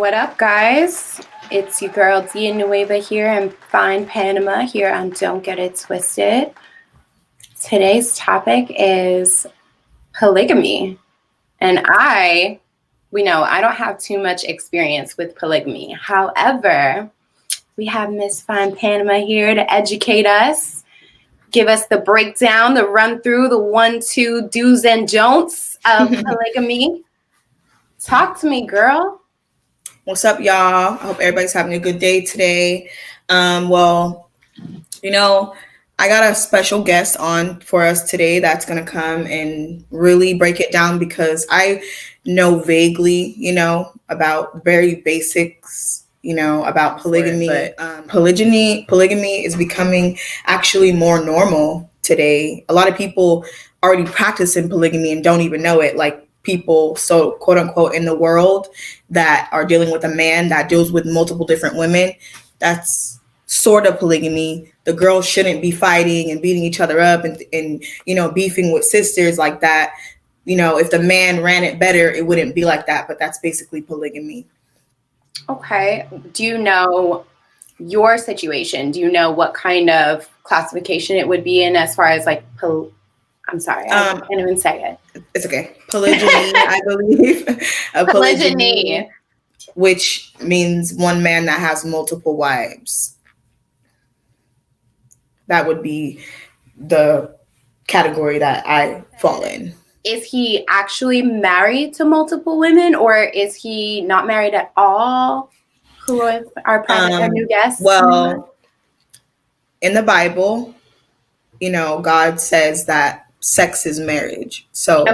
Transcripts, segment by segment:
What up, guys? It's your girl Nueva here in FinePanama here on Don't Get It Twisted. Today's topic is polygamy. And we know I don't have too much experience with polygamy. However, we have Miss FinePanama here to educate us, give us the breakdown, the run through, the 1-2 do's and don'ts of polygamy. Talk to me, girl. What's up, y'all? I hope everybody's having a good day today. I got a special guest on for us today that's going to come and really break it down because I know vaguely, about very basics, about polygamy. But polygamy is becoming actually more normal today. A lot of people already practice in polygamy and don't even know it. Like people, so quote unquote, in the world that are dealing with a man that deals with multiple different women, that's sort of polygamy. The girls shouldn't be fighting and beating each other up and beefing with sisters like that. If the man ran it better, it wouldn't be like that. But that's basically polygamy. Okay. Do you know your situation? Do you know what kind of classification it would be in as far as like I'm sorry, I can't even say it. It's okay. Polygyny, I believe. Polygyny. Which means one man that has multiple wives. That would be the category that I fall in. Is he actually married to multiple women, or is he not married at all? Who is our new guest? Well, in the Bible, God says that sex is marriage. So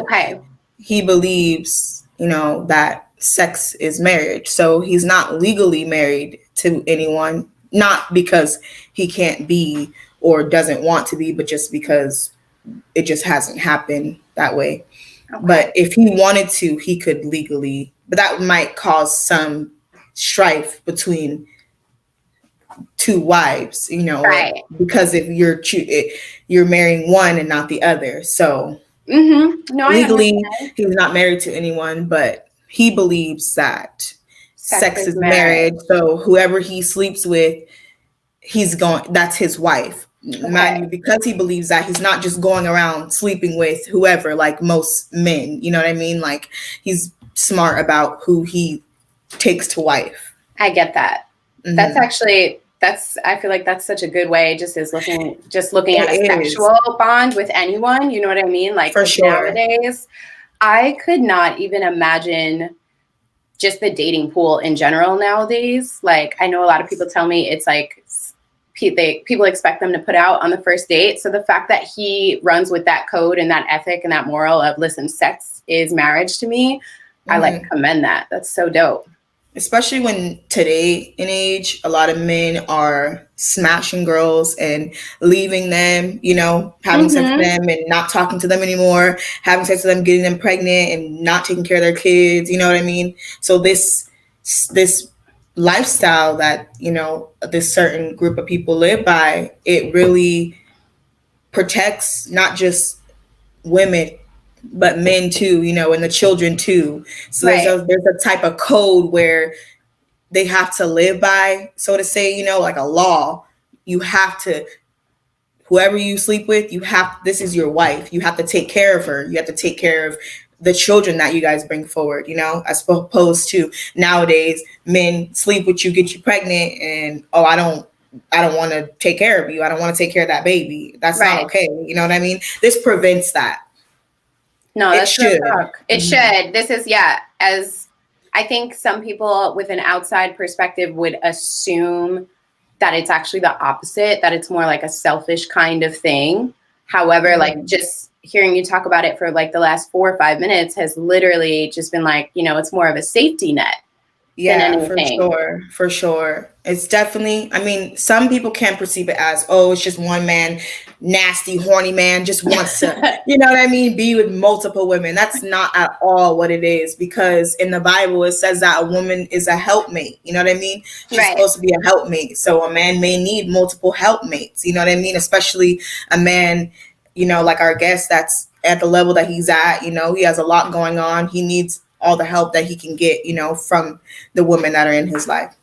he believes, that sex is marriage. So he's not legally married to anyone, not because he can't be or doesn't want to be, but just because it just hasn't happened that way. Okay. But if he wanted to, he could legally, but that might cause some strife between two wives, right. Because if you're marrying one and not the other. So legally he's not married to anyone, but he believes that sex is marriage. So whoever he sleeps with, that's his wife. Okay. Mind you, because he believes that, he's not just going around sleeping with whoever, like most men, you know what I mean? Like, he's smart about who he takes to wife. I get that. Mm-hmm. I feel like that's such a good way, just looking at a sexual bond with anyone, you know what I mean? Like, for sure. Nowadays, I could not even imagine just the dating pool in general nowadays. Like, I know a lot of people tell me it's like people expect them to put out on the first date. So the fact that he runs with that code and that ethic and that moral of, listen, sex is marriage to me, I commend that. That's so dope. Especially when today in age, a lot of men are smashing girls and leaving them, having sex with them and not talking to them anymore, having sex with them, getting them pregnant and not taking care of their kids. You know what I mean? So this lifestyle that, this certain group of people live by, it really protects not just women, but men too, and the children too. So right. there's a type of code where they have to live by, so to say, like a law. You have to, whoever you sleep with, this is your wife. You have to take care of her. You have to take care of the children that you guys bring forward, as opposed to nowadays, men sleep with you, get you pregnant, and, I don't want to take care of you. I don't want to take care of that baby. That's right. Not okay. You know what I mean? This prevents that. No, that's should. It should. This is, as I think some people with an outside perspective would assume that it's actually the opposite, that it's more like a selfish kind of thing. However, like just hearing you talk about it for like the last 4 or 5 minutes has literally just been like, it's more of a safety net. Yeah, for sure. It's definitely, some people can perceive it as, it's just one man, nasty, horny man, just wants to, you know what I mean, be with multiple women. That's not at all what it is, because in the Bible, it says that a woman is a helpmate. You know what I mean? She's supposed to be a helpmate. So a man may need multiple helpmates. You know what I mean? Especially a man, like our guest that's at the level that he's at, he has a lot going on. He needs all the help that he can get, from the women that are in his life.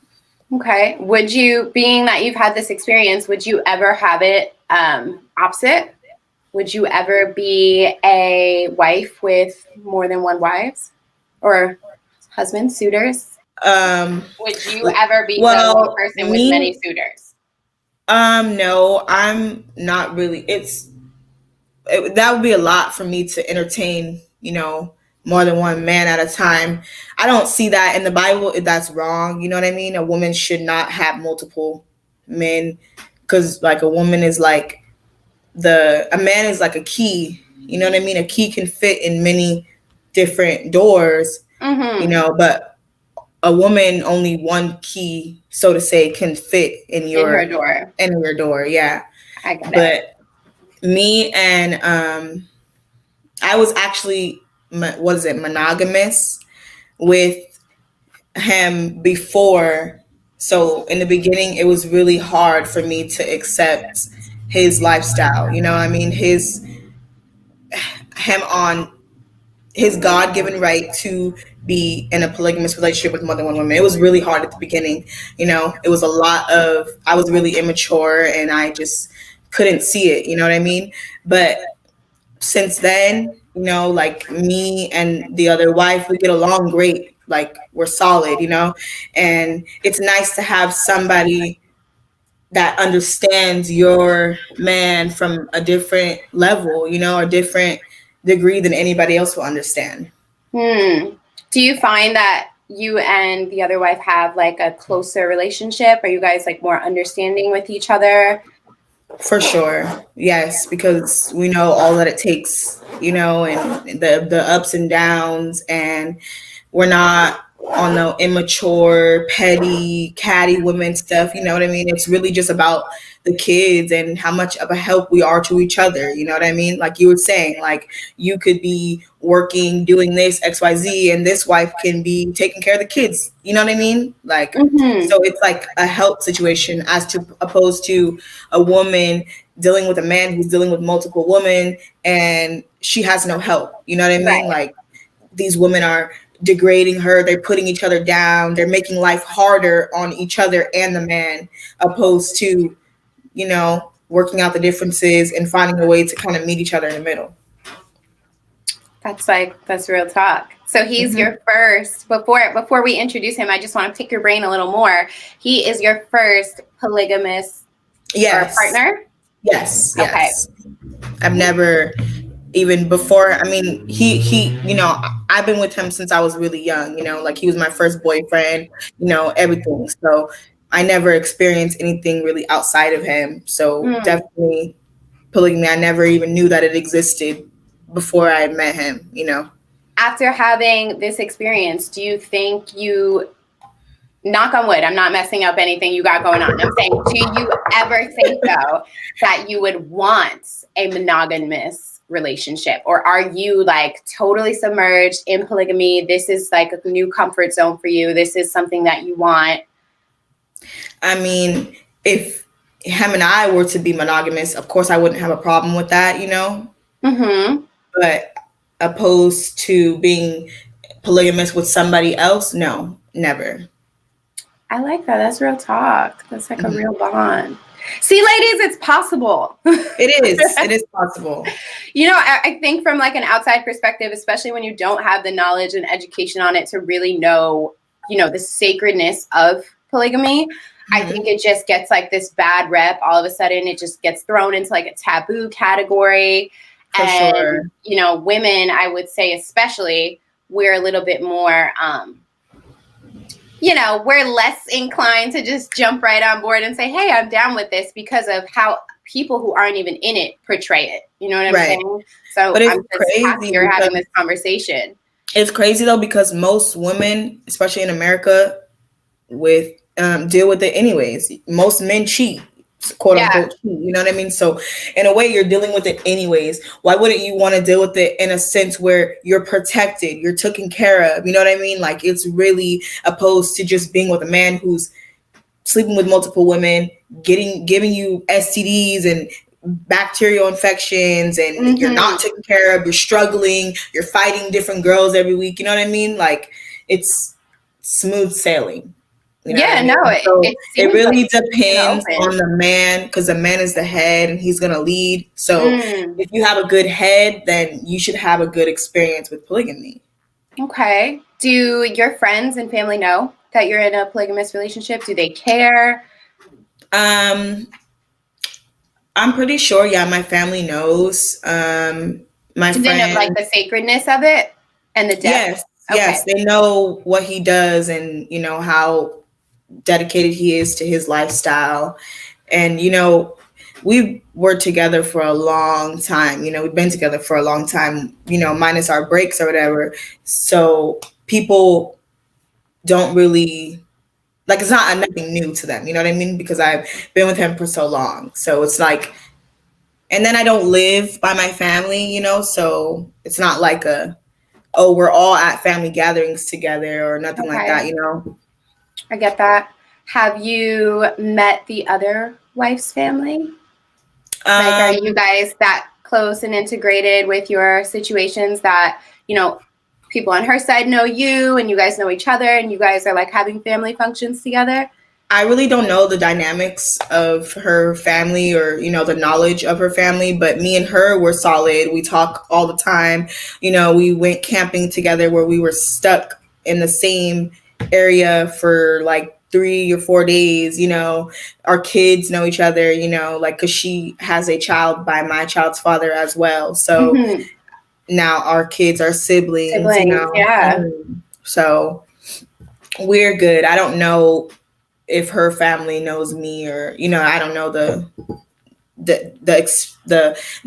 Okay. Would you, being that you've had this experience, would you ever have it opposite? Would you ever be a wife with more than one wives or husbands, suitors? Would you ever be the one person with many suitors? No, I'm not really. That would be a lot for me to entertain, more than one man at a time. I don't see that in the Bible. That's wrong. You know what I mean? A woman should not have multiple men, because like a woman is like a man is like a key. You know what I mean? A key can fit in many different doors, but a woman, only one key, so to say, can fit in her door. In your door. Yeah. I got it. Me and I was actually monogamous with him before. So in the beginning, it was really hard for me to accept his lifestyle. You know what I mean? Him on his God-given right to be in a polygamous relationship with more than one woman. It was really hard at the beginning. It was I was really immature and I just couldn't see it. You know what I mean? But since then, like me and the other wife, we get along great. Like we're solid, and it's nice to have somebody that understands your man from a different level, a different degree than anybody else will understand. Do you find that you and the other wife have like a closer relationship? Are you guys like more understanding with each other? For sure. Yes, because we know all that it takes, and the ups and downs, and we're not on the immature, petty, catty women stuff. You know what I mean? It's really just about the kids and how much of a help we are to each other. You know what I mean? Like you were saying, like you could be working, doing this, XYZ, and this wife can be taking care of the kids. You know what I mean? Like, so it's like a help situation opposed to a woman dealing with a man who's dealing with multiple women and she has no help. You know what I mean? Right. Like these women are degrading her, they're putting each other down, they're making life harder on each other and the man, opposed to, working out the differences and finding a way to kind of meet each other in the middle. That's real talk. So he's your first, before we introduce him, I just want to pick your brain a little more. He is your first polygamous partner? Yes. Okay. Yes. I've never even before. I mean, he, I've been with him since I was really young, like he was my first boyfriend, everything. So I never experienced anything really outside of him. So definitely polygamy. I never even knew that it existed before I met him, After having this experience, do you think you, knock on wood, I'm not messing up anything you got going on, I'm saying, do you ever think though that you would want a monogamous relationship, or are you like totally submerged in polygamy? This is like a new comfort zone for you. This is something that you want. I mean, if him and I were to be monogamous, of course I wouldn't have a problem with that, But opposed to being polygamous with somebody else, no, never. I like that. That's real talk. That's like a real bond. See, ladies, it's possible. It is. It is possible. I think from like an outside perspective, especially when you don't have the knowledge and education on it to really know, the sacredness of polygamy, I think it just gets like this bad rep. All of a sudden, it just gets thrown into like a taboo category. For sure. Women, I would say especially, we're a little bit more we're less inclined to just jump right on board and say, hey, I'm down with this, because of how people who aren't even in it portray it. You know what I'm saying? So I'm just happy you're having this conversation. It's crazy though, because most women, especially in America, deal with it anyways. Most men cheat, quote unquote cheat, you know what I mean? So in a way, you're dealing with it anyways. Why wouldn't you want to deal with it in a sense where you're protected, you're taken care of? You know what I mean? Like it's really opposed to just being with a man who's sleeping with multiple women, giving you STDs and bacterial infections and you're not taken care of, you're struggling, you're fighting different girls every week, you know what I mean? Like, it's smooth sailing. You know yeah, what I mean? no, So it it really like depends on the man, because the man is the head and he's gonna lead. So if you have a good head, then you should have a good experience with polygamy. Okay. Do your friends and family know that you're in a polygamous relationship? Do they care? I'm pretty sure, yeah, my family knows. My Do they know friends, like the sacredness of it and the depth? yes, they know what he does and you know how dedicated he is to his lifestyle. And you know, we were together for a long time. You know, we've been together for a long time, you know, minus our breaks or whatever. So people don't really, like, it's not nothing new to them, you know what I mean? Because I've been with him for so long. So it's like, and then I don't live by my family, you know, so it's not like we're all at family gatherings together or nothing like that, you know. I get that. Have you met the other wife's family? Like, are you guys that close and integrated with your situations that, you know, people on her side know you and you guys know each other and you guys are like having family functions together? I really don't know the dynamics of her family or, you know, the knowledge of her family, but me and her were solid. We talk all the time. You know, we went camping together where we were stuck in the same area for like 3 or 4 days. You know, our kids know each other, you know, like, because she has a child by my child's father as well. So now our kids are siblings, you know. Yeah. So we're good. I don't know if her family knows me, or you know, I don't know the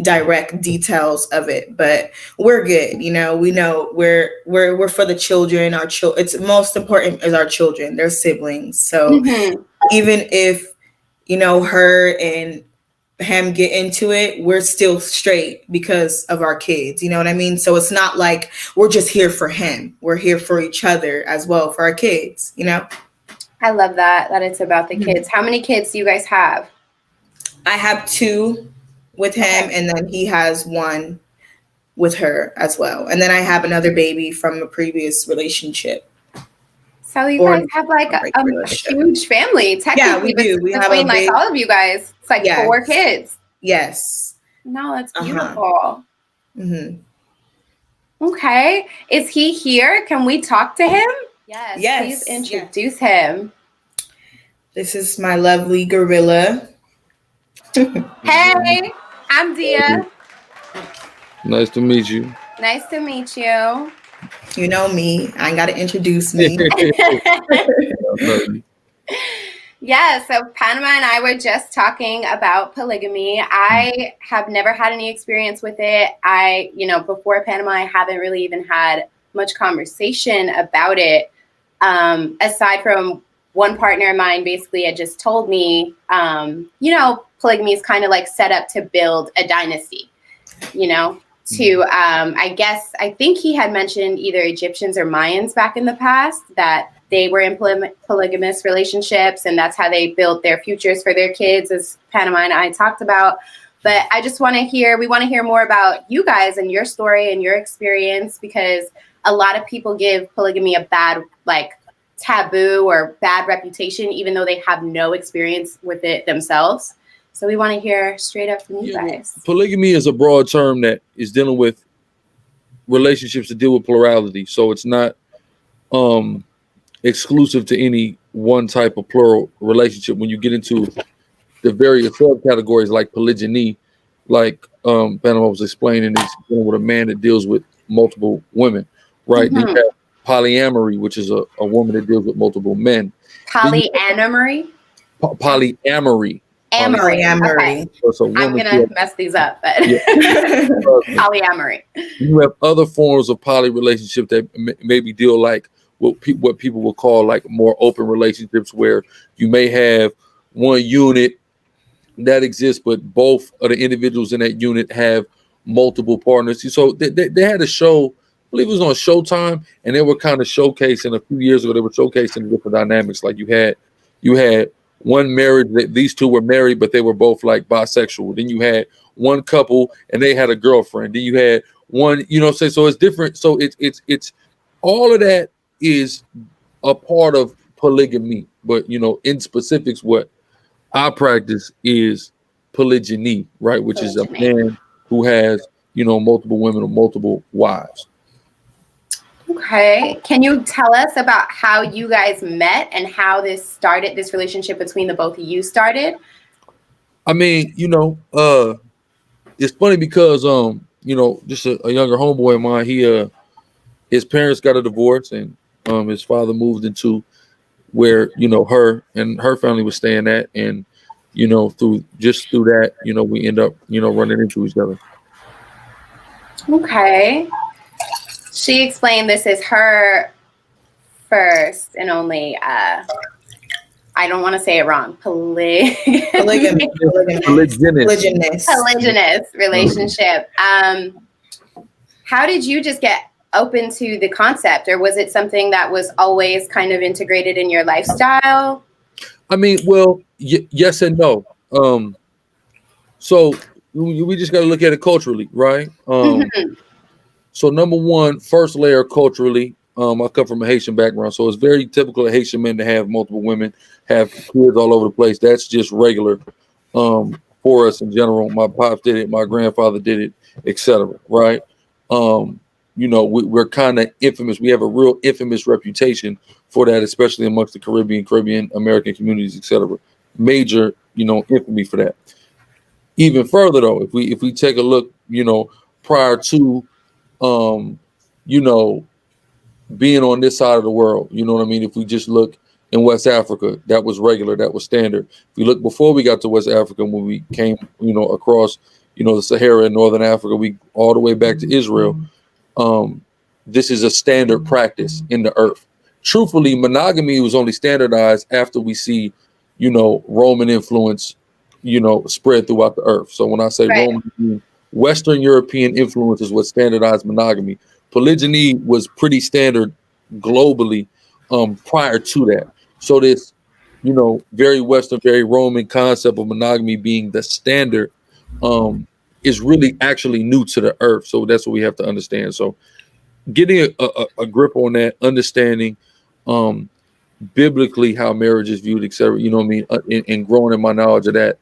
direct details of it, but we're good. You know, we know we're for the children. It's most important is our children. They're siblings. So even if, you know, her and him get into it, we're still straight because of our kids. You know what I mean? So it's not like we're just here for him. We're here for each other as well, for our kids, you know? I love that it's about the kids. How many kids do you guys have? I have 2 with him, and then he has 1 with her as well. And then I have another baby from a previous relationship. So you guys have like a huge family, technically. Yeah, we do. We have between like all of you guys. It's like 4 kids. Yes. No, that's beautiful. Okay. Is he here? Can we talk to him? Yes. Please introduce him. This is my lovely gorilla. Hey, I'm Dia. Nice to meet you. Nice to meet you. You know me. I ain't got to introduce me. Yeah, so Panama and I were just talking about polygamy. I have never had any experience with it. Before Panama, I haven't really even had much conversation about it. Aside from one partner of mine basically had just told me, polygamy is kind of like set up to build a dynasty, you know, I think he had mentioned either Egyptians or Mayans back in the past that they were in polygamous relationships, and that's how they built their futures for their kids, as Panama and I talked about. But I just want to hear more about you guys and your story and your experience, because a lot of people give polygamy a bad, taboo or bad reputation, even though they have no experience with it themselves. So we want to hear straight up from you guys. Polygamy is a broad term that is dealing with relationships that deal with plurality. So it's not exclusive to any one type of plural relationship. When you get into the various subcategories like polygyny, like Panama was explaining, is dealing with a man that deals with multiple women, right? Then you have polyamory, which is a woman that deals with multiple men. Polyamory? Polyamory. Amory. So I'm gonna mess these up, but polyamory. You have other forms of poly relationship that maybe deal like what people will call like more open relationships, where you may have one unit that exists, but both of the individuals in that unit have multiple partners. So they had a show, I believe it was on Showtime, and they were kind of showcasing a few years ago. They were showcasing the different dynamics. Like you had one marriage, these two were married, but they were both like bisexual. Then you had one couple and they had a girlfriend. Then you had one, you know, say, so it's different. So it's all of that is a part of polygamy. But, you know, in specifics, what I practice is polygyny, right? Which is a man who has, you know, multiple women or multiple wives. Okay. Can you tell us about how you guys met and how this relationship between the both of you started? I mean, you know, it's funny because, you know, just a younger homeboy of mine, his parents got a divorce and his father moved into where, you know, her and her family was staying at. And, you know, through that, you know, we end up, you know, running into each other. Okay. She explained this is her first and only, I don't want to say it wrong, polygynous relationship. How did you just get open to the concept, or was it something that was always kind of integrated in your lifestyle? I mean, well, yes and no. So we just got to look at it culturally, right? So number one, first layer culturally, I come from a Haitian background, so it's very typical of Haitian men to have multiple women, have kids all over the place. That's just regular for us in general. My pops did it, my grandfather did it, etc. Right? You know, we're kind of infamous. We have a real infamous reputation for that, especially amongst the Caribbean American communities, etc. Major, you know, infamy for that. Even further though, if we take a look, you know, prior to you know, being on this side of the world, you know what I mean? If we just look in West Africa, that was regular, that was standard. If we look before we got to West Africa, when we came, you know, across, you know, the Sahara in Northern Africa, we all the way back to Israel. This is a standard practice in the earth. Truthfully, monogamy was only standardized after we see, you know, Roman influence, you know, spread throughout the earth. So when I say Roman, Western European influence is what standardized monogamy. Polygyny was pretty standard globally prior to that. So this, you know, very Western, very Roman concept of monogamy being the standard is really actually new to the earth. So that's what we have to understand. So getting a grip on that, understanding biblically how marriage is viewed, etc. You know what I mean? And growing in my knowledge of that,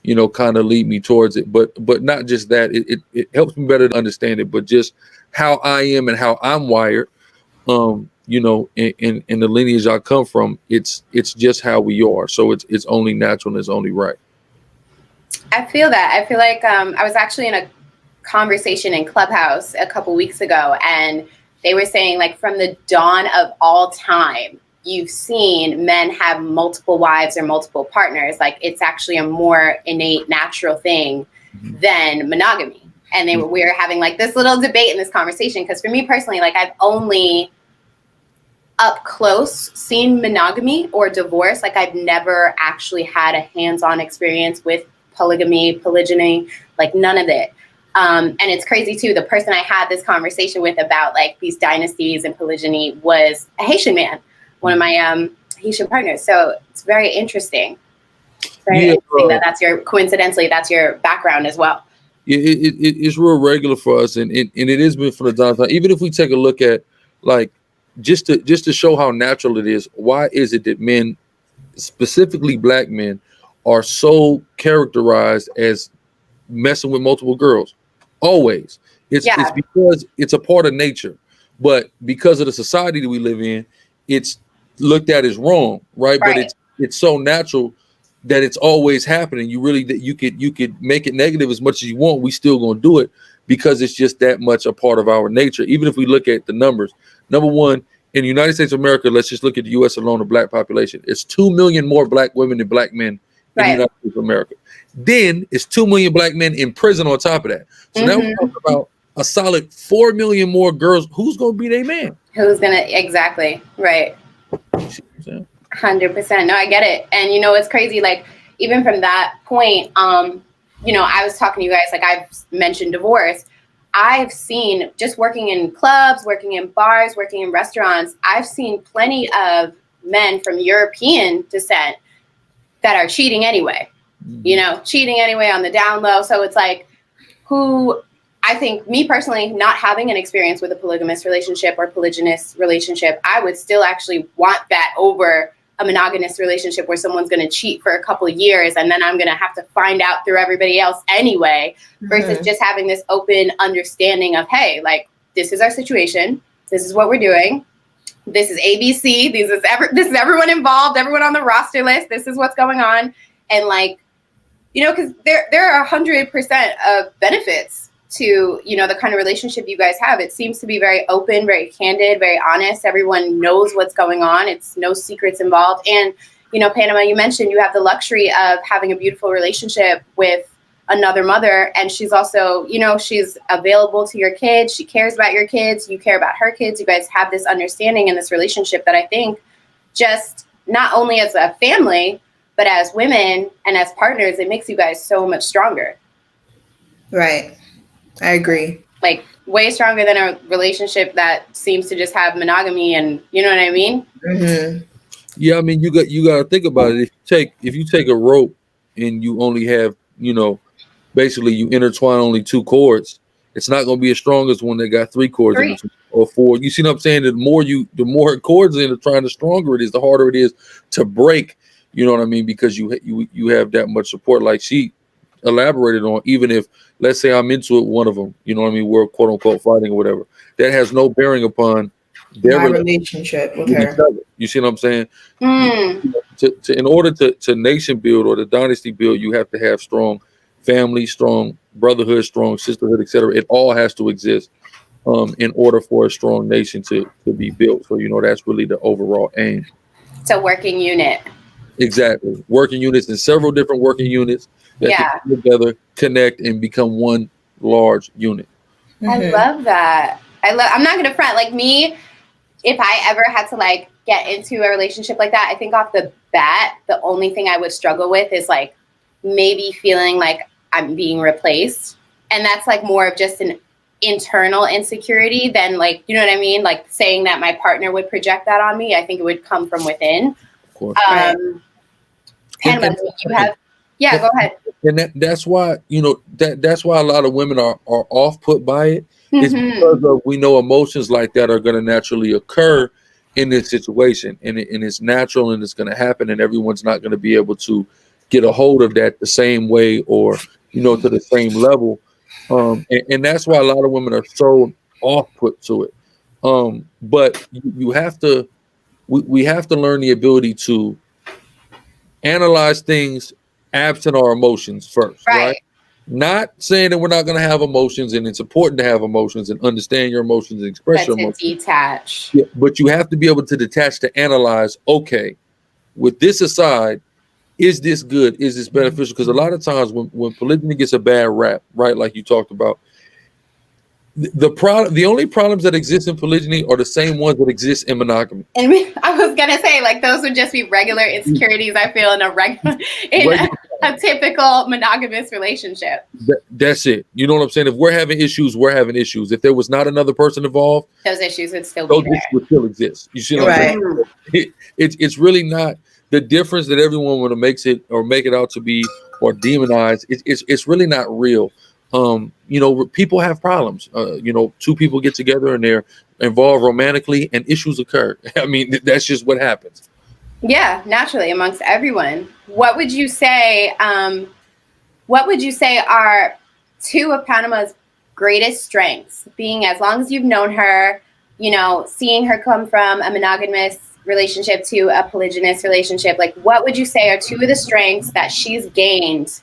you know, kind of lead me towards it. But not just that, it helps me better to understand it, but just how I am and how I'm wired, you know, in the lineage I come from, it's just how we are. So it's only natural and it's only right. I feel that. I feel like I was actually in a conversation in Clubhouse a couple weeks ago, and they were saying, like, from the dawn of all time, you've seen men have multiple wives or multiple partners. Like, it's actually a more innate, natural thing than monogamy. And we were having like this little debate in this conversation, because for me personally, like, I've only up close seen monogamy or divorce. Like, I've never actually had a hands-on experience with polygamy, polygyny, like none of it. And it's crazy too. The person I had this conversation with about like these dynasties and polygyny was a Haitian man, one of my Haitian partners. So it's very interesting. Very interesting that coincidentally, that's your background as well. It's real regular for us, and it has been for the time. Even if we take a look at, like, just to show how natural it is, why is it that men, specifically black men, are so characterized as messing with multiple girls? Always. It's because it's a part of nature, but because of the society that we live in, it's looked at as wrong, right? But it's so natural that it's always happening. You could make it negative as much as you want. We still gonna do it because it's just that much a part of our nature. Even if we look at the numbers, number one, in the United States of America, let's just look at the U.S. alone, the black population. It's 2 million more black women than black men in the United States of America. Then it's 2 million black men in prison on top of that. So now we're talking about a solid 4 million more girls. Who's gonna be their man? Who's gonna right? 100%. No, I get it. And you know, it's crazy. Like, even from that point, you know, I was talking to you guys, like, I've mentioned divorce. I've seen, just working in clubs, working in bars, working in restaurants, I've seen plenty of men from European descent that are cheating anyway, cheating anyway on the down low. So it's like, who, I think, me personally, not having an experience with a polygamous relationship or polygynous relationship, I would still actually want that over a monogamous relationship where someone's going to cheat for a couple of years and then I'm going to have to find out through everybody else anyway, versus just having this open understanding of, hey, like, this is our situation. This is what we're doing. This is ABC. This is everyone involved, everyone on the roster list. This is what's going on. And like, because there are 100% of benefits to, the kind of relationship you guys have. It seems to be very open, very candid, very honest. Everyone knows what's going on. It's no secrets involved. And, Panama, you mentioned you have the luxury of having a beautiful relationship with another mother. And she's also, she's available to your kids. She cares about your kids. You care about her kids. You guys have this understanding in this relationship that I think just not only as a family, but as women and as partners, it makes you guys so much stronger. Right. I agree. Like way stronger than a relationship that seems to just have monogamy, and you know what I mean? Mm-hmm. Yeah, I mean, you got to think about it. If you take a rope and you only have, basically you intertwine only 2 cords, it's not going to be as strong as one that got 3 cords in it, or 4. You see what I'm saying? The more cords intertwine, the stronger it is, the harder it is to break. You know what I mean? Because you have that much support, like she elaborated on. Even if, let's say, I'm into it, one of them, you know what I mean, we're quote unquote fighting or whatever, that has no bearing upon their relationship with her. You see what I'm saying? In order to nation build or the dynasty build, you have to have strong family, strong brotherhood, strong sisterhood, etc. It all has to exist in order for a strong nation to be built. So that's really the overall aim. It's a working unit. Exactly. Working units and several different working units that come together, connect, and become one large unit. I love that. I'm not going to front. Like me, if I ever had to like get into a relationship like that, I think off the bat, the only thing I would struggle with is like maybe feeling like I'm being replaced. And that's like more of just an internal insecurity than like, you know what I mean? Like saying that my partner would project that on me. I think it would come from within. Panama, you have, go ahead. And that's why, that's why a lot of women are off put by it. It's because we know emotions like that are going to naturally occur in this situation, and it's natural and it's going to happen, and everyone's not going to be able to get a hold of that the same way or, to the same level. And that's why a lot of women are so off put to it. But you have to, we have to learn the ability to analyze things absent our emotions first, right? Not saying that we're not going to have emotions, and it's important to have emotions and understand your emotions and express your emotions. Detach. Yeah, but you have to be able to detach to analyze, okay, with this aside, is this good? Is this beneficial? Because a lot of times when polygyny gets a bad rap, right, like you talked about, the only problems that exist in polygyny are the same ones that exist in monogamy. And I was gonna say, like, those would just be regular insecurities I feel in a typical monogamous relationship. That's it. You know what I'm saying? If we're having issues, we're having issues. If there was not another person involved, those issues would still be there. Would still exist. You see what I'm saying? It's really not the difference that everyone want to make it out to be or demonize. It's really not real. People have problems. 2 people get together and they're involved romantically and issues occur. I mean, that's just what happens. Yeah, naturally amongst everyone. What would you say are 2 of Panama's greatest strengths? Being, as long as you've known her, seeing her come from a monogamous relationship to a polygynous relationship, like what would you say are 2 of the strengths that she's gained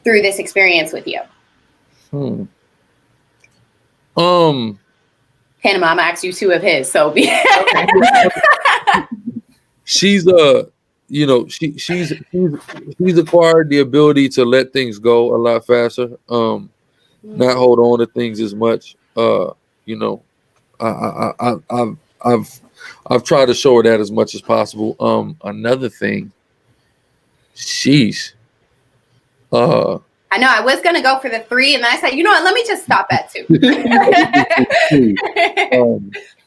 through this experience with you? Panama, I'm gonna ask you 2 of his, so she's she's acquired the ability to let things go a lot faster, not hold on to things as much. I've tried to show her that as much as possible. Another thing, I know I was going to go for the 3, and then I said, you know what, let me just stop at 2.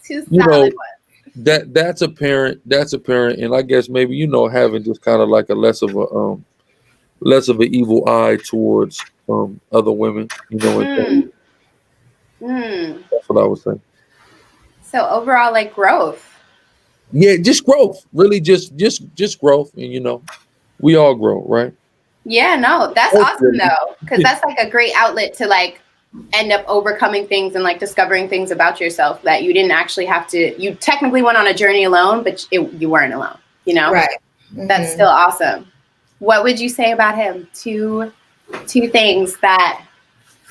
2 solid ones. that's apparent. And I guess maybe, having just kind of like a less of an evil eye towards other women, and that's what I was saying. So overall, like growth. Yeah, just growth. Really, just growth, and we all grow, right? Yeah, no, that's awesome though, because that's like a great outlet to like end up overcoming things and like discovering things about yourself that you didn't actually have to. You technically went on a journey alone, but you weren't alone. Right. That's still awesome. What would you say about him? Two things that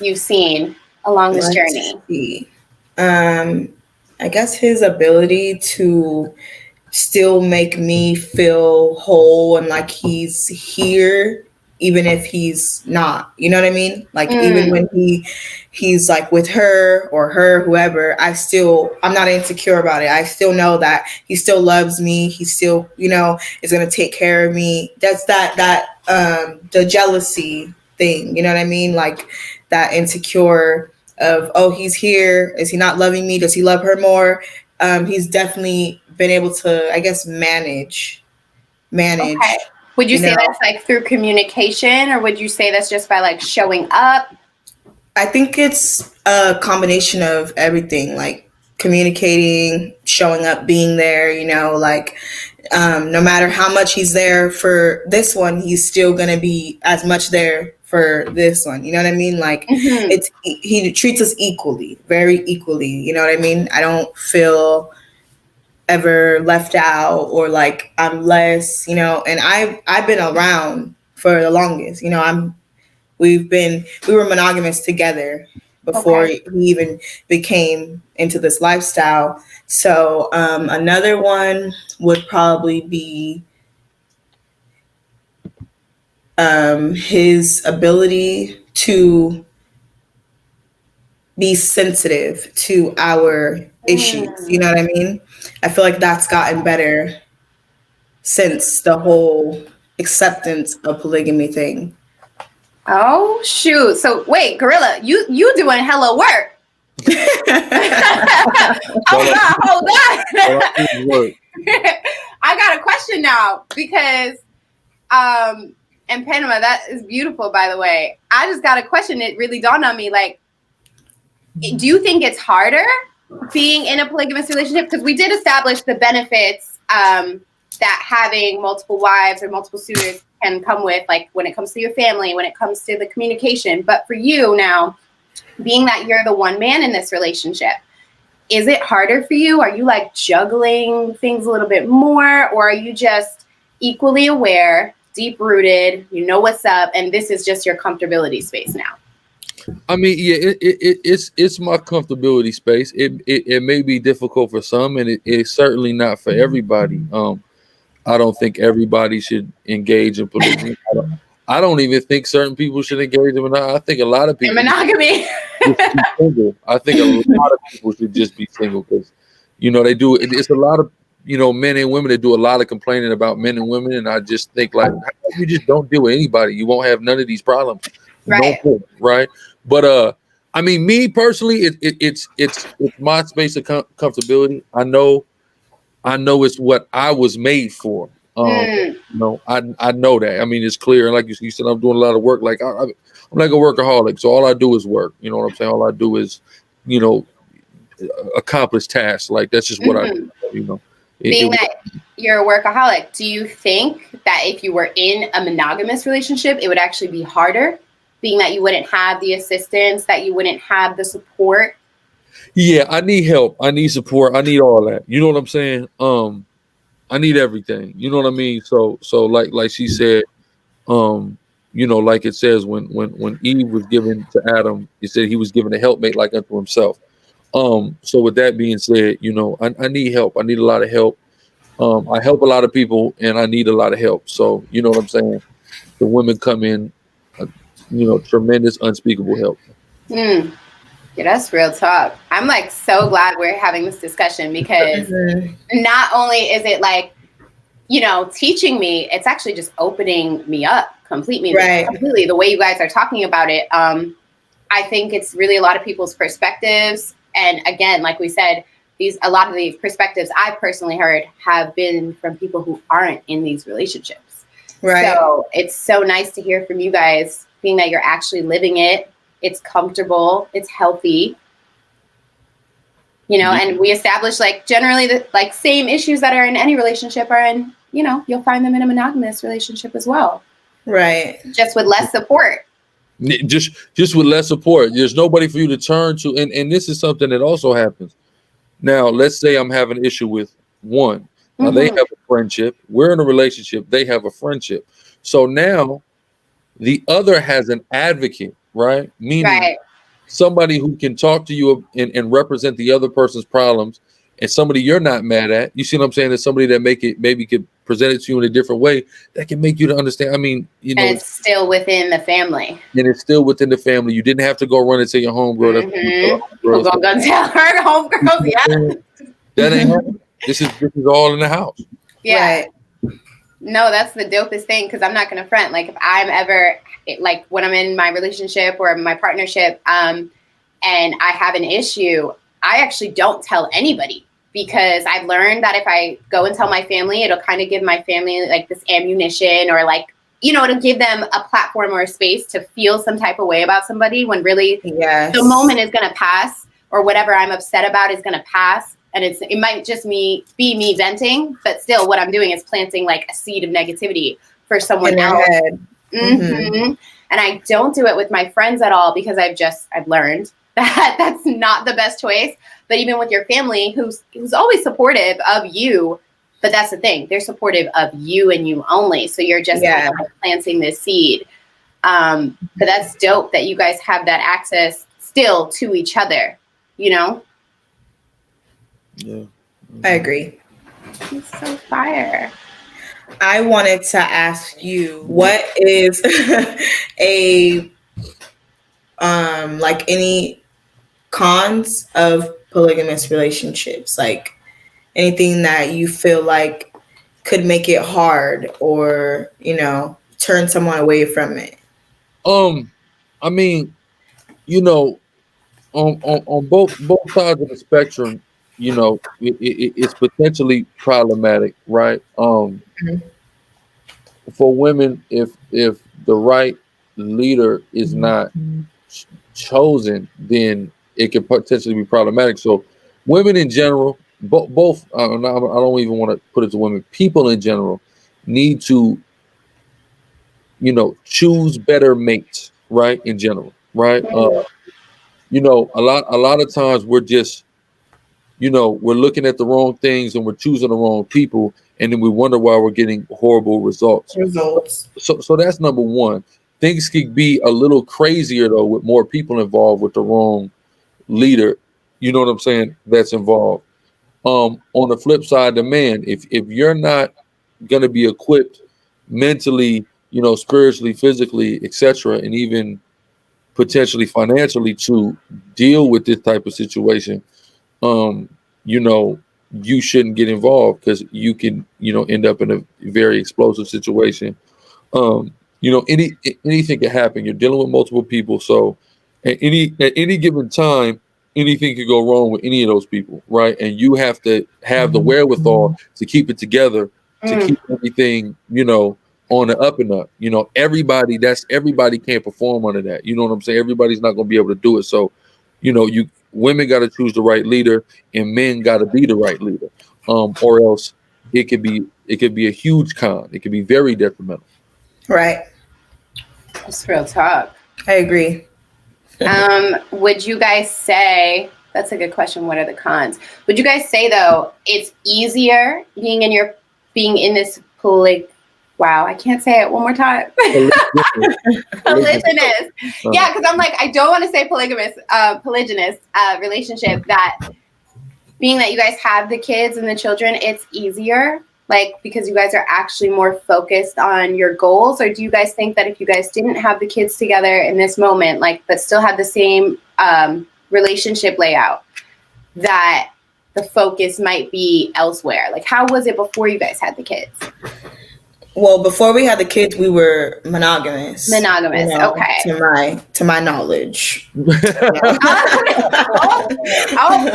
you've seen along this journey. See. I guess his ability to still make me feel whole and like he's here even if he's not, you know what I mean? Like even when he's like with her or whoever, I'm not insecure about it. I still know that he still loves me. He still, is going to take care of me. That's the jealousy thing, you know what I mean? Like that insecure of, oh, he's here. Is he not loving me? Does he love her more? He's definitely been able to, I guess, manage. Okay. Would you say that's like through communication, or would you say that's just by like showing up? I think it's a combination of everything, like communicating, showing up, being there, like no matter how much he's there for this one, he's still going to be as much there for this one. You know what I mean? Like he treats us equally, very equally. You know what I mean? I don't feel ever left out or like I'm less, and I've been around for the longest, we were monogamous together before he even became into this lifestyle. So another one would probably be his ability to be sensitive to our issues. You know what I mean? I feel like that's gotten better since the whole acceptance of polygamy thing. Oh shoot! So wait, GRLA, you doing hella work? Hold on. I got a question now because in Panama, that is beautiful, by the way. I just got a question. It really dawned on me. Like, do you think it's harder being in a polygamous relationship? Because we did establish the benefits that having multiple wives or multiple suitors can come with, like when it comes to your family, when it comes to the communication. But for you now, being that you're the one man in this relationship, is it harder for you? Are you like juggling things a little bit more, or are you just equally aware, deep rooted, you know what's up, and this is just your comfortability space now? I mean, yeah, it's my comfortability space. It may be difficult for some, and it's certainly not for everybody. I don't think everybody should engage in polygamy. I don't even think certain people should engage in monogamy. I think a lot of people in monogamy. Single. I think a lot of people should just be single because, they do. It's a lot of men and women that do a lot of complaining about men and women, and I just think like you just don't deal with anybody, you won't have none of these problems. Right. Right. But I mean, me personally, it's my space of comfortability. I know it's what I was made for. I know that. I mean, it's clear. And like you said, I'm doing a lot of work. Like I'm like a workaholic. So all I do is work. You know what I'm saying? All I do is, accomplish tasks. Like that's just what I do. Being that you're a workaholic, do you think that if you were in a monogamous relationship, it would actually be harder? Being that you wouldn't have the assistance, that you wouldn't have the support? Yeah, I need help. I need support. I need all that. You know what I'm saying? I need everything. You know what I mean? So like she said, like it says when Eve was given to Adam, it said he was given a helpmate like unto himself. So with that being said, I need help. I need a lot of help. I help a lot of people and I need a lot of help. So you know what I'm saying? The women come in, tremendous, unspeakable help. Yeah, that's real talk. I'm like so glad we're having this discussion because not only is it like, teaching me, it's actually just opening me up completely. The way you guys are talking about it. I think it's really a lot of people's perspectives. And again, like we said, a lot of these perspectives I've personally heard have been from people who aren't in these relationships. Right. So it's so nice to hear from you guys, being that you're actually living it. It's comfortable. It's healthy. You know, and we establish like generally the like same issues that are in any relationship are in, you know, you'll find them in a monogamous relationship as well. Right. Just with less support. Just with less support. There's nobody for you to turn to. And this is something that also happens. Now, let's say I'm having an issue with one. Now they have a friendship. We're in a relationship. They have a friendship. So now the other has an advocate, right? Meaning somebody who can talk to you and represent the other person's problems, and somebody you're not mad at. You see what I'm saying? There's somebody that maybe could present it to you in a different way that can make you to understand. I mean, you know, and it's still within the family. And it's still within the family. You didn't have to go run and tell your homegirl. We're gonna tell her homegirls. Yeah. That ain't happening. This is all in the house. Yeah. Right. No, that's the dopest thing, because I'm not gonna front. Like if I'm ever like when I'm in my relationship or my partnership, and I have an issue, I actually don't tell anybody, because I've learned that if I go and tell my family, it'll kind of give my family like this ammunition, or like, you know, it'll give them a platform or a space to feel some type of way about somebody, when really the moment is gonna pass, or whatever I'm upset about is gonna pass. And it might just be me venting, but still what I'm doing is planting like a seed of negativity for someone else. And I don't do it with my friends at all, because I've learned that that's not the best choice. But even with your family, who's always supportive of you, but that's the thing, they're supportive of you and you only. So you're just kind of like planting this seed. But that's dope that you guys have that access still to each other, you know? Yeah, I agree. It's so fire. I wanted to ask you, what is a like any cons of polygamous relationships? Like anything that you feel like could make it hard, or, you know, turn someone away from it? I mean, you know, on both sides of the spectrum, you know, it's potentially problematic, right? For women, if the right leader is not chosen, then it can potentially be problematic. So women in general, both I don't even want to put it to women, people in general need to, you know, choose better mates, right? In general, right? You know, a lot of times we're just, you know, we're looking at the wrong things and we're choosing the wrong people, and then we wonder why we're getting horrible results. So that's number one. Things could be a little crazier though with more people involved with the wrong leader. You know what I'm saying? That's involved. On the flip side, the man, if you're not gonna be equipped mentally, you know, spiritually, physically, etc., and even potentially financially to deal with this type of situation, you know, you shouldn't get involved, because you can, you know, end up in a very explosive situation. You know, anything can happen. You're dealing with multiple people, so at any given time, anything could go wrong with any of those people, right? And you have to have the wherewithal to keep it together, to keep everything, you know, on the up and up. You know, everybody can't perform under that. You know what I'm saying? Everybody's not going to be able to do it. So, you know, women got to choose the right leader, and men got to be the right leader, or else it could be a huge con. It could be very detrimental. Right. It's real talk. I agree. Would you guys say, that's a good question, what are the cons? Would you guys say though it's easier being in this wow, I can't say it one more time. Polygynous. Yeah, because I'm like, I don't want to say polygynous relationship, that being that you guys have the kids and the children, it's easier, like, because you guys are actually more focused on your goals? Or do you guys think that if you guys didn't have the kids together in this moment, like, but still had the same relationship layout, that the focus might be elsewhere? Like, how was it before you guys had the kids? Well, before we had the kids, we were monogamous. Monogamous, okay. To my knowledge. Oh,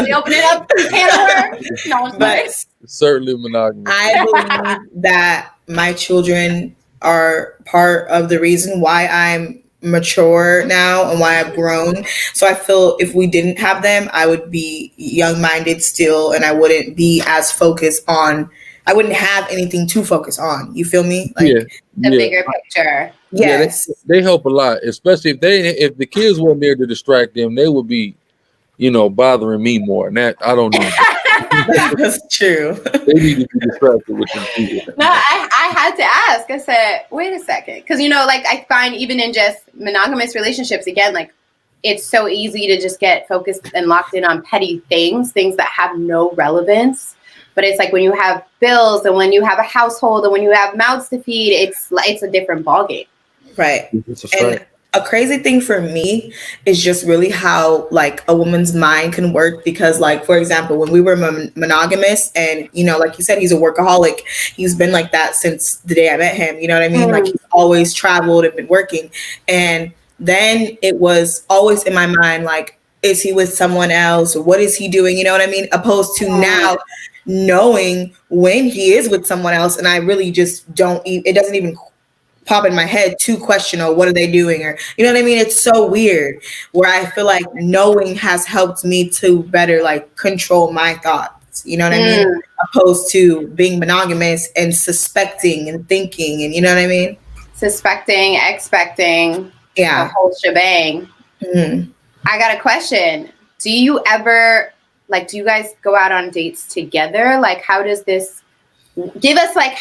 we open it up, can of worms. No, But certainly monogamous. I believe that my children are part of the reason why I'm mature now and why I've grown. So I feel if we didn't have them, I would be young-minded still, and I wouldn't be as focused on. I wouldn't have anything to focus on. You feel me? Like the bigger picture. Yes. Yeah, they help a lot, especially if the kids weren't there to distract them, they would be, bothering me more. And that I don't need. That's true. They need to be distracted with them people. No, I had to ask. I said, wait a second, because like I find even in just monogamous relationships, again, like it's so easy to just get focused and locked in on petty things that have no relevance. But it's like when you have bills and when you have a household and when you have mouths to feed, it's a different ballgame. Right. And a crazy thing for me is just really how like a woman's mind can work, because like, for example, when we were monogamous and, like you said, he's a workaholic. He's been like that since the day I met him. You know what I mean? Like he's always traveled and been working. And then it was always in my mind, like, is he with someone else or what is he doing? You know what I mean? Opposed to now knowing when he is with someone else, and I really just it doesn't even pop in my head to question, what are they doing? Or, you know what I mean? It's so weird where I feel like knowing has helped me to better like control my thoughts. You know what I mean? Opposed to being monogamous and suspecting and thinking, and you know what I mean? Suspecting, expecting, the whole shebang. Mm-hmm. I got a question. Do you ever, do you guys go out on dates together? Like, how does this, give us like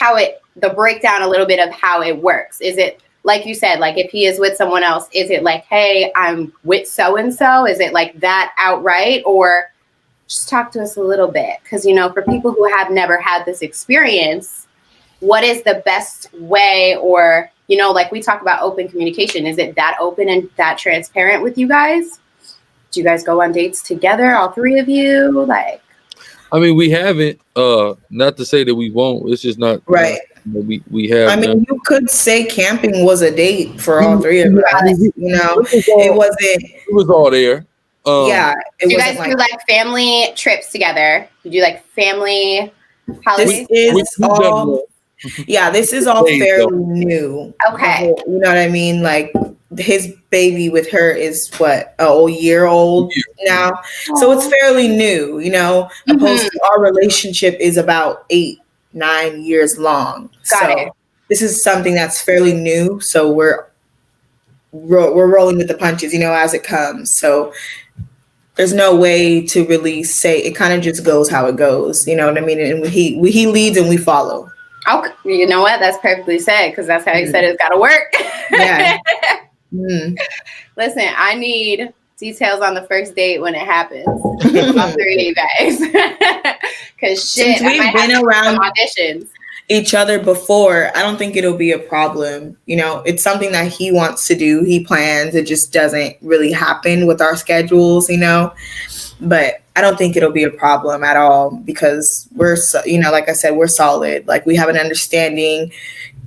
the breakdown a little bit of how it works. Is it, like you said, like if he is with someone else, is it like, hey, I'm with so-and-so? Is it like that outright? Or just talk to us a little bit. Because, for people who have never had this experience, what is the best way? Or, like we talk about open communication. Is it that open and that transparent with you guys? Do you guys go on dates together, all three of you? Like, I mean, we haven't. Not to say that we won't. It's just not right. We have. I mean, you could say camping was a date for all three of us. It wasn't. It was all there. You guys do like family trips together. You do like family holidays. This is all fairly new. Okay. You know what I mean? Like his baby with her is a year old now. Aww. So it's fairly new, opposed to our relationship is about 8-9 years long. Got it. This is something that's fairly new. So we're rolling with the punches, as it comes. So there's no way to really say, it kind of just goes how it goes. You know what I mean? And he leads and we follow. Okay. You know what? That's perfectly said, because that's how he said it's got to work. Yeah. Listen, I need details on the first date when it happens. All three of you guys. Because shit, since we've been around auditions. Each other before, I don't think it'll be a problem. It's something that he wants to do. He plans. It just doesn't really happen with our schedules, But I don't think it'll be a problem at all, because we're, like I said, we're solid. Like we have an understanding.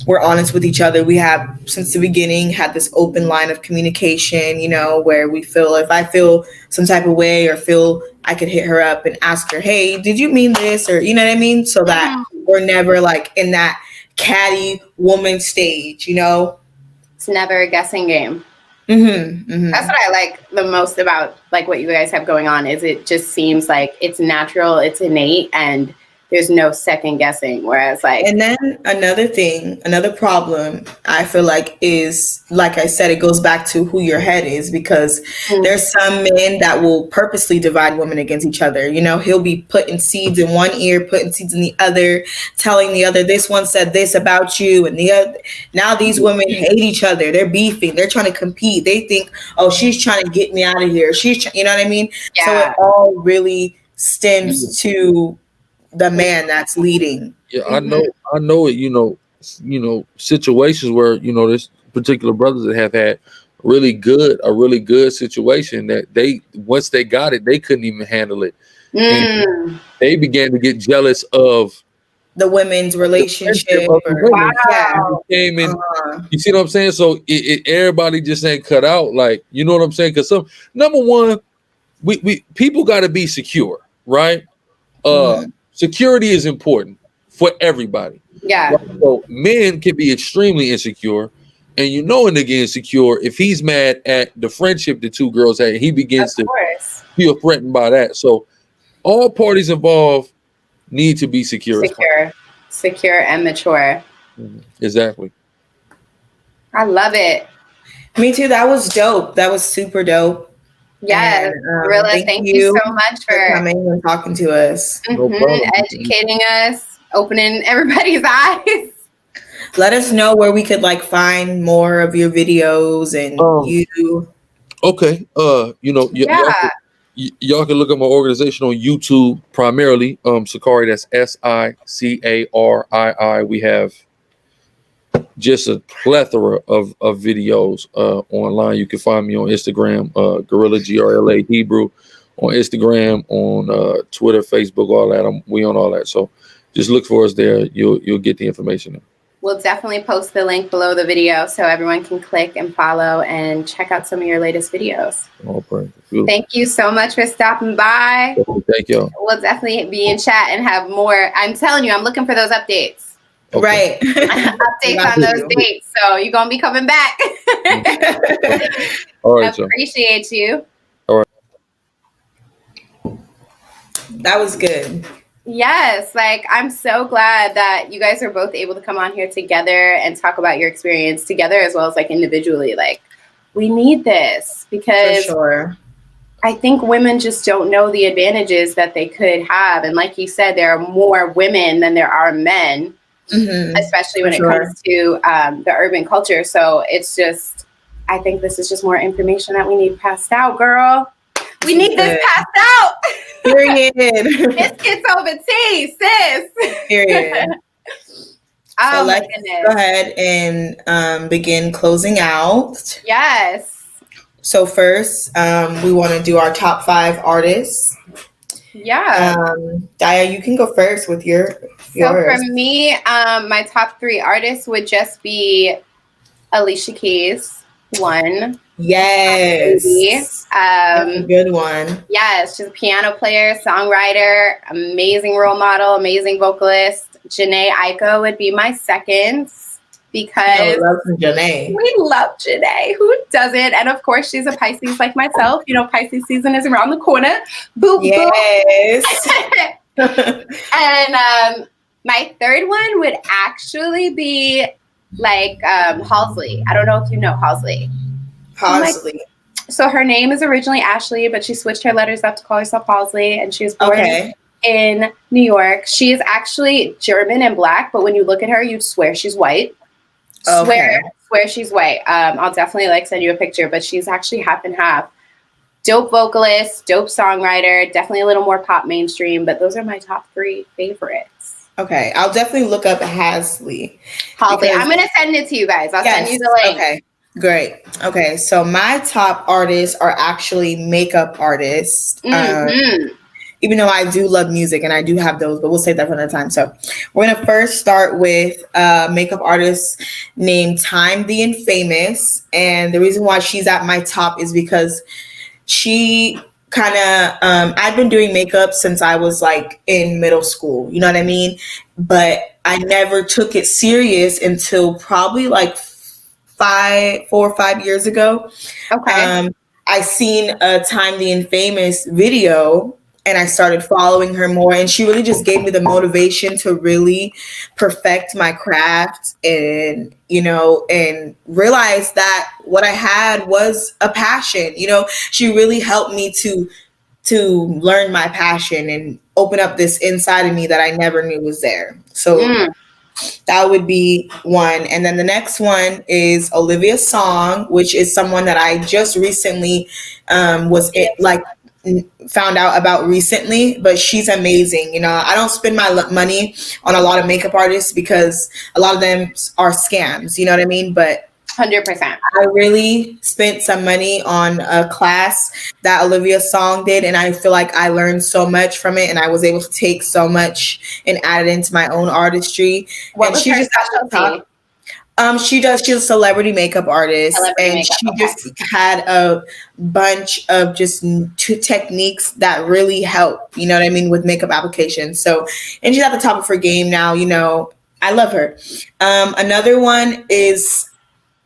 We're honest with each other. We have, since the beginning, had this open line of communication, where we feel, if I feel some type of way or feel I could hit her up and ask her, hey, did you mean this? Or, you know what I mean? So that we're never like in that catty woman stage, It's never a guessing game. That's what I like the most about like what you guys have going on, is it just seems like it's natural, it's innate, and there's no second guessing. Whereas like, and then another problem I feel like is, like I said, it goes back to who your head is, because there's some men that will purposely divide women against each other. He'll be putting seeds in one ear, putting seeds in the other, telling the other, this one said this about you, and the other. Now these women hate each other. They're beefing. They're trying to compete. They think, oh, she's trying to get me out of here. You know what I mean? Yeah. So it all really stems to the man that's leading. Yeah, I know it, situations where, this particular brothers that have had a really good situation that once they got it, they couldn't even handle it. And they began to get jealous of the women's relationship. Of the women. Yeah. Came in, you see what I'm saying? So everybody just ain't cut out. Like, you know what I'm saying? Because number one, we people got to be secure, right? Security is important for everybody. Yeah. Right? So men can be extremely insecure, and a nigga insecure if he's mad at the friendship the two girls had. He begins to feel threatened by that. So all parties involved need to be secure and mature. Exactly. I love it. Me too. That was dope. That was super dope. Yes, GRLA, thank you so much for coming and talking to us. Educating us, opening everybody's eyes. Let us know where we could find more of your videos and you. Okay. Y'all can look at my organization on YouTube primarily. Sicari, that's SICARII. We have just a plethora of videos online. You can find me on Instagram, GRLA, GRLA Hebrew, on Instagram, on Twitter, Facebook, all that. We on all that. So just look for us there. You'll get the information there. We'll definitely post the link below the video so everyone can click and follow and check out some of your latest videos. Thank you so much for stopping by. Thank you. We'll definitely be in chat and have more. I'm telling you, I'm looking for those updates. Okay. Right. Updates on those dates. So you're going to be coming back. All right. Appreciate you. All right. That was good. Yes, I'm so glad that you guys are both able to come on here together and talk about your experience together as well as individually. We need this because I think women just don't know the advantages that they could have. And like you said, there are more women than there are men, especially when it comes to the urban culture. So it's just, I think this is just more information that we need passed out, girl. We need this passed out. Period. Biscuits over tea, sis. Period. So let's go ahead and begin closing out. Yes. So first, we want to do our top 5 artists. Yeah. Daya, you can go first with yours. So for me, my top 3 artists would just be Alicia Keys, one. Yes. That's a good one. Yes, she's a piano player, songwriter, amazing role model, amazing vocalist. Janae Aiko would be my second because we love Janae. We love Janae. Who doesn't? And of course, she's a Pisces like myself. Pisces season is around the corner. Boop, yes. Boop. And my third one would actually be Halsey. I don't know if you know Halsey. So her name is originally Ashley, but she switched her letters up to call herself Halsey, and she was born in New York. She is actually German and black, but when you look at her, you'd swear she's white. Swear she's white. I'll definitely send you a picture, but she's actually half and half. Dope vocalist, dope songwriter, definitely a little more pop mainstream, but those are my top 3 favorites. Okay, I'll definitely look up Halsey. I'm going to send it to you guys. I'll send you the link. Okay. Great. Okay, so my top artists are actually makeup artists. Even though I do love music and I do have those, but we'll save that for another time. So we're going to first start with a makeup artist named Time the Infamous. And the reason why she's at my top is because she kind of, I've been doing makeup since I was in middle school. You know what I mean? But I never took it serious until probably 4 or 5 years ago. Okay. I seen a Time the Infamous video and I started following her more, and she really just gave me the motivation to really perfect my craft and and realize that what I had was a passion. She really helped me to learn my passion and open up this inside of me that I never knew was there. So that would be one. And then the next one is Olivia Song, which is someone that I just recently found out about recently, but she's amazing. I don't spend my money on a lot of makeup artists because a lot of them are scams, you know what I mean? But 100%. I really spent some money on a class that Olivia Song did, and I feel like I learned so much from it, and I was able to take so much and add it into my own artistry. What and was she her just specialty? she's a celebrity makeup artist, and she just had a bunch of just techniques that really help, you know what I mean, with makeup application. So, and she's at the top of her game now, you know. I love her. Another one is,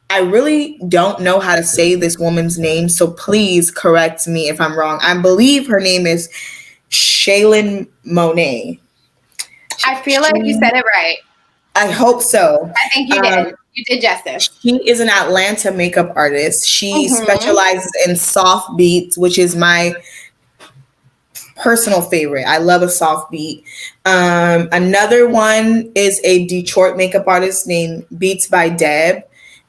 I really don't know how to say this woman's name, so please correct me if I'm wrong. I believe her name is Shaylin Monet. I feel like you said it right. I hope so. I think you did. You did justice. She is an Atlanta makeup artist. She specializes in soft beats, which is my personal favorite. I love a soft beat. Another one is a Detroit makeup artist named Beats by Deb.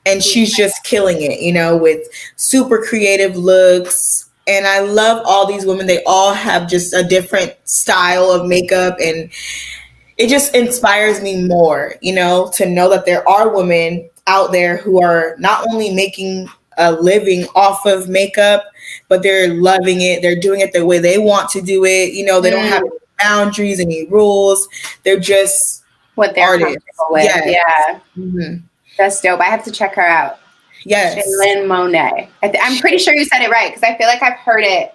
And she's just killing it, you know, with super creative looks. And I love all these women. They all have just a different style of makeup, and it just inspires me more, you know, to know that there are women out there who are not only making a living off of makeup, but they're loving it. They're doing it the way they want to do it. You know, they don't have any boundaries, any rules. They're just what they're artists. Comfortable with. Yes. Yeah. Mm-hmm. That's dope. I have to check her out. Yes. Shaylin Monet. I'm pretty sure you said it right, because I feel like I've heard it.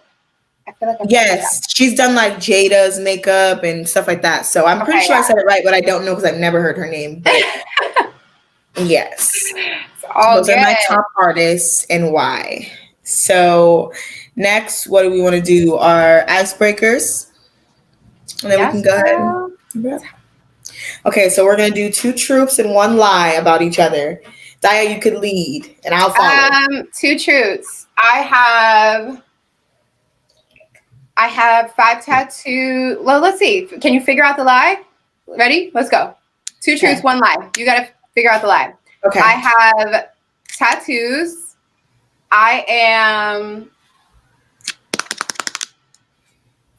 Yes, she's done like Jada's makeup and stuff like that. So I'm pretty sure I said it right, but I don't know because I've never heard her name. But yes, those are my top artists and why. So next, what do we want to do? Our icebreakers, and then we can go ahead. Okay, so we're gonna do 2 truths and 1 lie about each other. Daya, you could lead, and I'll follow. 2 truths. I have 5 tattoos. Well, let's see. Can you figure out the lie? Ready? Let's go. 2 truths, 1 lie. You got to figure out the lie. Okay. I have tattoos. I am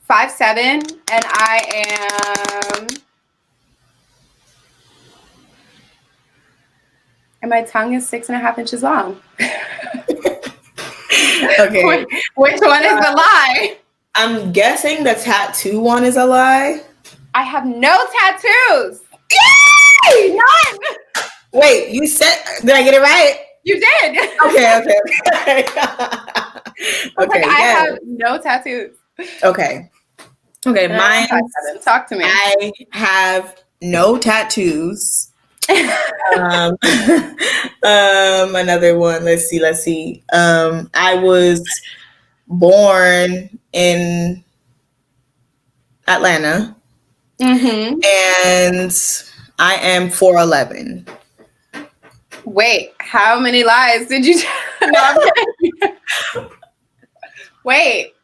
5'7", and and my tongue is 6.5 inches long. Okay. Which one is the lie? I'm guessing the tattoo one is a lie. I have no tattoos. Yay! None. Wait, you said, did I get it right? You did. Okay. Okay. I have no tattoos. Okay. Mine. Talk to me. I have no tattoos. Another one. Let's see. I was born in Atlanta, and I am 4'11". Wait, how many lies did you tell? No, wait.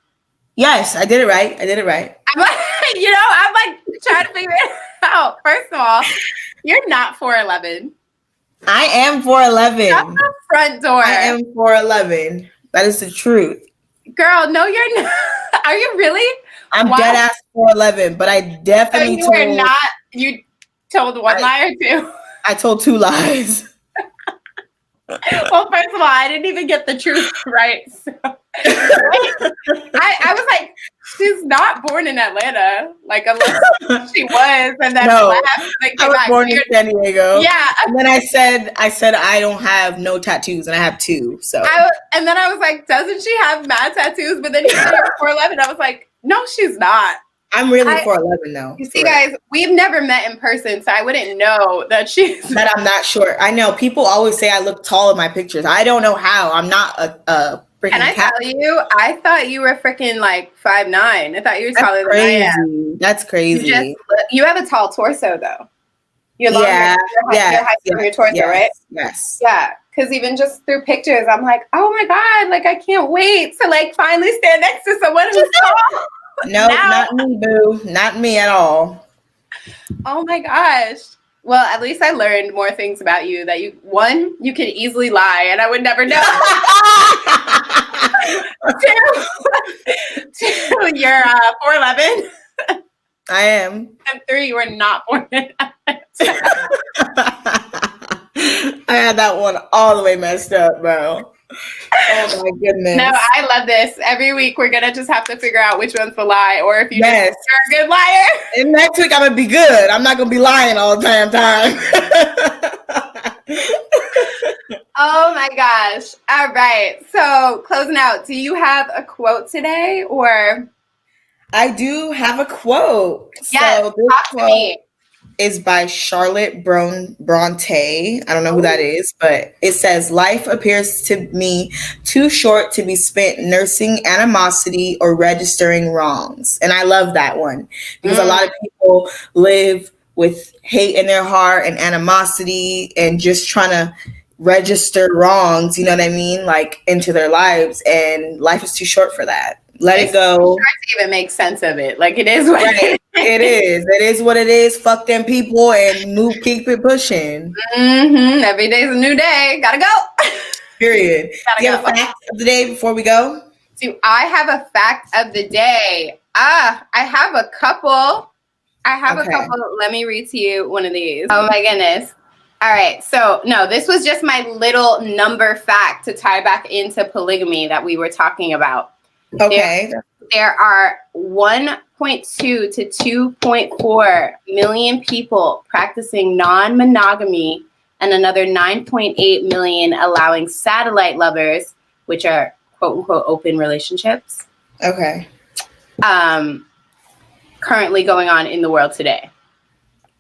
Yes, I did it right. I'm like trying to figure it out. First of all, you're not 4'11". I am 4'11". That's the front door. I am 4'11". That is the truth. Girl, no, you're not. Are you really? I'm dead ass 4'11", but I definitely so you told 1 lie or 2? I told 2 lies. Well, first of all, I didn't even get the truth right. So. I was like, she's not born in Atlanta, like unless she was, and then left. Like, I was born in San Diego. Yeah, and then I said I don't have no tattoos, and I have 2. So and then I was like, doesn't she have mad tattoos? But then you said you're 4'11". I was like, no, she's not. I'm really 4'11" though. You see, guys, we've never met in person, so I wouldn't know that she's. That I'm not sure. I know people always say I look tall in my pictures. I don't know how. I'm not a freaking. Can I tell you? I thought you were freaking like 5'9". I thought you were taller than I am. That's crazy. You have a tall torso, though. You're longer. You're high from your torso, right? Yes. Yeah. Because even just through pictures, I'm like, oh my God, like I can't wait to like finally stand next to someone who's tall. No, not me, boo. Not me at all. Oh my gosh. Well, at least I learned more things about you that you can easily lie and I would never know. 2, you're 4'11". I am. And 3, you were not born in I had that one all the way messed up, bro. Oh my goodness. No, I love this. Every week we're gonna just have to figure out which one's the lie, or if you Yes. just are a good liar. And next week I'm gonna be good. I'm not gonna be lying all the damn time. Oh my gosh. All right. So closing out, do you have a quote today, or? I do have a quote. Yes, so this talk to me. is by Charlotte Bronte. I don't know who that is, but it says, "Life appears to me too short to be spent nursing animosity or registering wrongs." And I love that one because a lot of people live with hate in their heart and animosity and just trying to register wrongs, you know what I mean? Like into their lives, and life is too short for that. Let it go. Trying to even make sense of it. Like, it is what Right. It is. It is what it is. Fuck them people and keep it pushing. Every day's a new day. Gotta go. Period. Gotta Do you have go. a fact of the day before we go? Do I have a fact of the day? I have a couple. Let me read to you one of these. Oh my goodness. All right. So no, this was just my little number fact to tie back into polygamy that we were talking about. Okay. There are 1.2 to 2.4 million people practicing non-monogamy, and another 9.8 million allowing satellite lovers, which are quote unquote open relationships. Okay. Currently going on in the world today.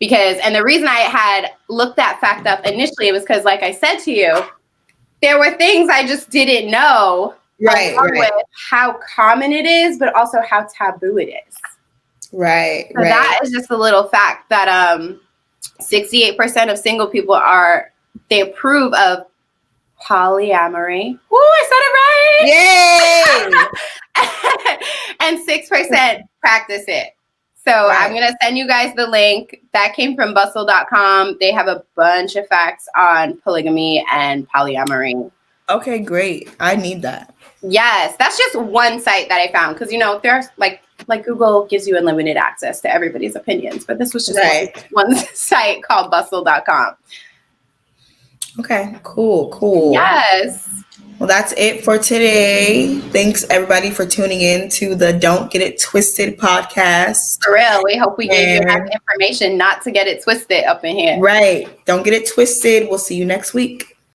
And the reason I had looked that fact up initially was because, like I said to you, there were things I just didn't know. Right. With how common it is, but also how taboo it is. Right. So that is just a little fact that 68% of single people they approve of polyamory. Ooh, I said it right! Yay! And 6% practice it. So I'm going to send you guys the link. That came from bustle.com. They have a bunch of facts on polygamy and polyamory. Okay, great. I need that. Yes, that's just one site that I found because, there's like Google gives you unlimited access to everybody's opinions, but this was just one site called bustle.com. Okay, cool. Yes. Well, that's it for today. Thanks everybody for tuning in to the Don't Get It Twisted podcast. For real, we hope we gave you enough information not to get it twisted up in here. Right. Don't get it twisted. We'll see you next week.